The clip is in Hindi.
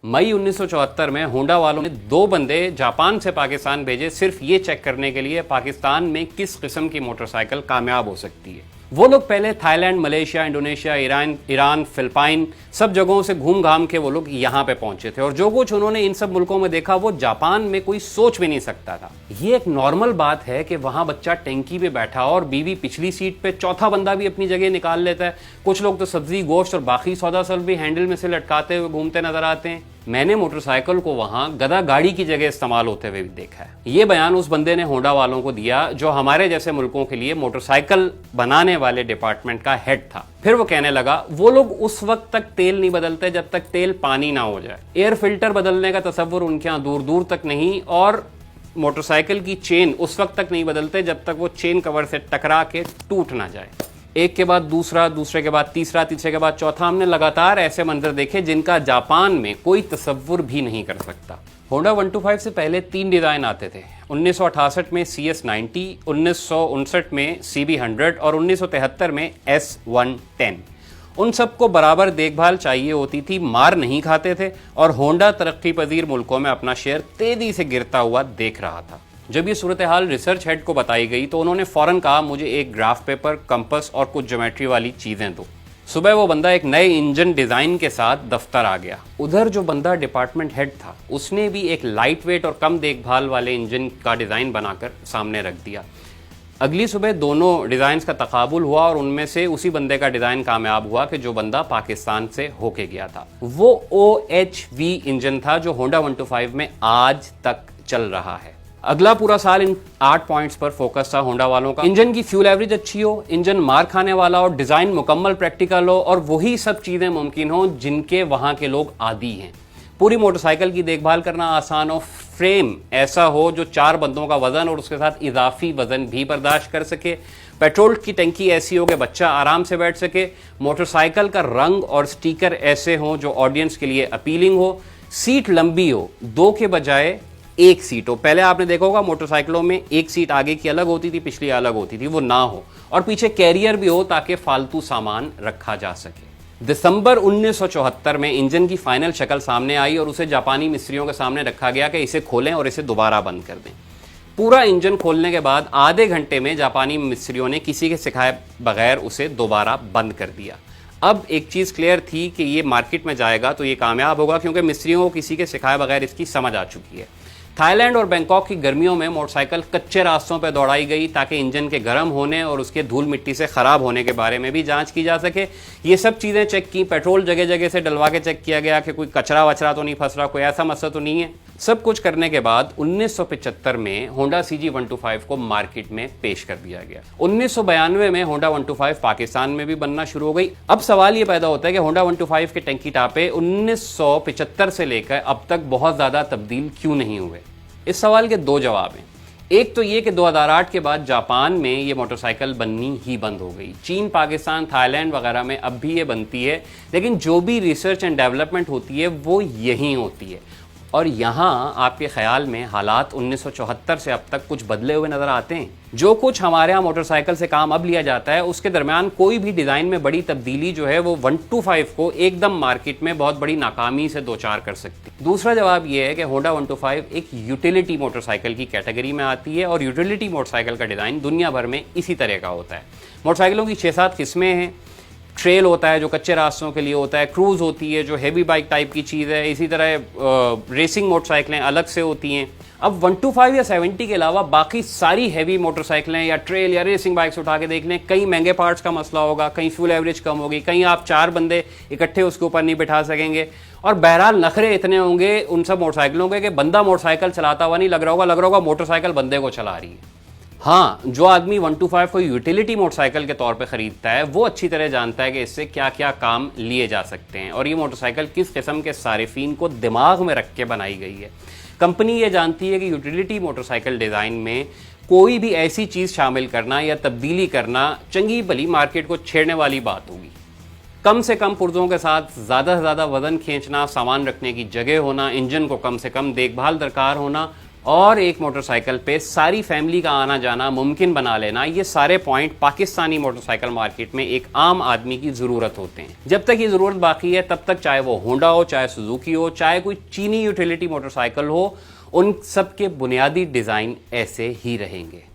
मई 1974 में होंडा वालों ने 2 बंदे जापान से पाकिस्तान भेजे सिर्फ ये चेक करने के लिए पाकिस्तान में किस किस्म की मोटरसाइकिल कामयाब हो सकती है। वो लोग पहले Thailand, Malaysia, Indonesia, Iran, Philippine सब जगहों से घूम घाम के वो लोग यहाँ पे पहुंचे थे और जो कुछ उन्होंने इन सब मुल्कों में देखा वो जापान में कोई सोच भी नहीं सकता था। ये एक नॉर्मल बात है कि वहां बच्चा टैंकी पे बैठा और बीवी पिछली सीट पे, चौथा बंदा भी अपनी जगह निकाल लेता है। कुछ लोग तो सब्जी, गोश्त और बाकी सौदा सब भी हैंडल में से लटकाते हुए घूमते नजर आते हैं। मैंने मोटरसाइकिल को वहां गधा गाड़ी की जगह इस्तेमाल होते हुए भी देखा है। ये बयान उस बंदे ने होंडा वालों को दिया जो हमारे जैसे मुल्कों के लिए मोटरसाइकिल बनाने वाले डिपार्टमेंट का हेड था। फिर वो कहने लगा वो लोग उस वक्त तक तेल नहीं बदलते जब तक तेल पानी ना हो जाए। एयर फिल्टर बदलने का तसव्वुर उनके यहां दूर दूर तक नहीं और मोटरसाइकिल की चेन उस वक्त तक नहीं बदलते जब तक वो चेन कवर से टकरा के टूट ना जाए। एक के बाद दूसरा, दूसरे के बाद तीसरा, तीसरे के बाद चौथा, हमने लगातार ऐसे मंजर देखे जिनका जापान में कोई तसव्वुर भी नहीं कर सकता। होंडा 125 से पहले 3 डिजाइन आते थे। 1968 में CS90, 1959 में CB100 और 1973 में S110। उन सबको बराबर देखभाल चाहिए होती थी, मार नहीं खाते थे और होंडा तरक्की पजीर मुल्कों में अपना शेयर तेजी से गिरता हुआ देख रहा था। जब ये सूरत हाल रिसर्च हेड को बताई गई तो उन्होंने फौरन कहा मुझे एक ग्राफ पेपर, कंपस और कुछ ज्योमेट्री वाली चीजें दो। सुबह वो बंदा एक नए इंजन डिजाइन के साथ दफ्तर आ गया। उधर जो बंदा डिपार्टमेंट हेड था उसने भी एक लाइट वेट और कम देखभाल वाले इंजन का डिजाइन बनाकर सामने रख दिया। अगली सुबह दोनों डिजाइन का तकाबुल हुआ और उनमें से उसी बंदे का डिजाइन कामयाब हुआ कि जो बंदा पाकिस्तान से होके गया था। वो OHV इंजन था जो होंडा 125 में आज तक चल रहा है। अगला पूरा साल इन 8 पॉइंट्स पर फोकस था होंडा वालों का। इंजन की फ्यूल एवरेज अच्छी हो, इंजन मार खाने वाला हो, डिजाइन मुकम्मल प्रैक्टिकल हो और वही सब चीजें मुमकिन हो जिनके वहां के लोग आदी हैं। पूरी मोटरसाइकिल की देखभाल करना आसान हो, फ्रेम ऐसा हो जो 4 बंदों का वजन और उसके साथ इजाफी वजन भी बर्दाश्त कर सके, पेट्रोल की टंकी ऐसी हो कि बच्चा आराम से बैठ सके, मोटरसाइकिल का रंग और स्टिकर ऐसे हो जो ऑडियंस के लिए अपीलिंग हो, सीट लंबी हो, 2 के बजाय 1 सीट हो। पहले आपने देखा होगा मोटरसाइकिलों में 1 सीट आगे की अलग होती थी, पिछली अलग होती थी, वो ना हो और पीछे कैरियर भी हो ताकि फालतू सामान रखा जा सके। दिसंबर 1974 में इंजन की फाइनल शक्ल सामने आई और उसे जापानी मिस्त्रियों के सामने रखा गया कि इसे खोलें और इसे दोबारा बंद कर दें। पूरा इंजन खोलने के बाद आधे घंटे में जापानी मिस्त्रियों ने किसी के सिखाए बगैर उसे दोबारा बंद कर दिया। अब एक चीज क्लियर थी कि ये मार्केट में जाएगा तो ये कामयाब होगा क्योंकि मिस्त्रियों को किसी के सिखाए बगैर इसकी समझ आ चुकी है। थाईलैंड और बैंकॉक की गर्मियों में मोटरसाइकिल कच्चे रास्तों पर दौड़ाई गई ताकि इंजन के गर्म होने और उसके धूल मिट्टी से खराब होने के बारे में भी जांच की जा सके। ये सब चीज़ें चेक की, पेट्रोल जगह जगह से डलवा के चेक किया गया कि कोई कचरा वचरा तो नहीं फंस रहा, कोई ऐसा मसला तो नहीं है। सब कुछ करने के बाद 1975 में होंडा CG125 को मार्केट में पेश कर दिया गया। 1992 में होंडा 125 पाकिस्तान में भी बनना शुरू हो गई। अब सवाल ये पैदा होता है कि होंडा 125 के टंकी टापे 1975 से लेकर अब तक बहुत ज्यादा तब्दील क्यों नहीं हुए। इस सवाल के 2 जवाब हैं। एक तो ये कि 2008 के बाद जापान में ये मोटरसाइकिल बननी ही बंद हो गई। चीन, पाकिस्तान, थाईलैंड वगैरह में अब भी ये बनती है, लेकिन जो भी रिसर्च एंड डेवलपमेंट होती है वो यहीं होती है। और यहाँ आपके ख्याल में हालात 1974 से अब तक कुछ बदले हुए नजर आते हैं। जो कुछ हमारे यहाँ मोटरसाइकिल से काम अब लिया जाता है उसके दरमियान कोई भी डिजाइन में बड़ी तब्दीली जो है वो 125 को एकदम मार्केट में बहुत बड़ी नाकामी से दो चार कर सकती है। दूसरा जवाब यह है कि होंडा 125 एक यूटिलिटी मोटरसाइकिल की कैटेगरी में आती है और यूटिलिटी मोटरसाइकिल का डिजाइन दुनिया भर में इसी तरह का होता है। मोटरसाइकिलों की 6-7 किस्में हैं। ट्रेल होता है जो कच्चे रास्तों के लिए होता है, क्रूज होती है जो हेवी बाइक टाइप की चीज़ है, इसी तरह रेसिंग मोटरसाइकिलें अलग से होती हैं। अब 125 या 70 के अलावा बाकी सारी हैवी मोटरसाइकिलें या ट्रेल या रेसिंग बाइक्स उठा के देख लें, कई महंगे पार्ट्स का मसला होगा, कहीं फ्यूल एवरेज कम होगी, कहीं आप 4 बंदे इकट्ठे उसके ऊपर नहीं बिठा सकेंगे और बहरहाल नखरे इतने होंगे उन सब मोटरसाइकिलों के कि बंदा मोटरसाइकिल चलाता हुआ नहीं लग रहा होगा मोटरसाइकिल बंदे को चला रही है। हाँ, जो आदमी 125 को यूटिलिटी मोटरसाइकिल के तौर पे खरीदता है वो अच्छी तरह जानता है कि इससे क्या क्या काम लिए जा सकते हैं और ये मोटरसाइकिल किस किस्म के सारिफीन को दिमाग में रख के बनाई गई है। कंपनी ये जानती है कि यूटिलिटी मोटरसाइकिल डिज़ाइन में कोई भी ऐसी चीज़ शामिल करना या तब्दीली करना चंगी भली मार्केट को छेड़ने वाली बात होगी। कम से कम पुर्जों के साथ ज़्यादा से ज़्यादा वजन खींचना, सामान रखने की जगह होना, इंजन को कम से कम देखभाल दरकार होना, और एक मोटरसाइकिल पे सारी फैमिली का आना जाना मुमकिन बना लेना, ये सारे पॉइंट पाकिस्तानी मोटरसाइकिल मार्केट में एक आम आदमी की जरूरत होते हैं। जब तक ये जरूरत बाकी है तब तक चाहे वो होंडा हो, चाहे सुजुकी हो, चाहे कोई चीनी यूटिलिटी मोटरसाइकिल हो, उन सब के बुनियादी डिजाइन ऐसे ही रहेंगे।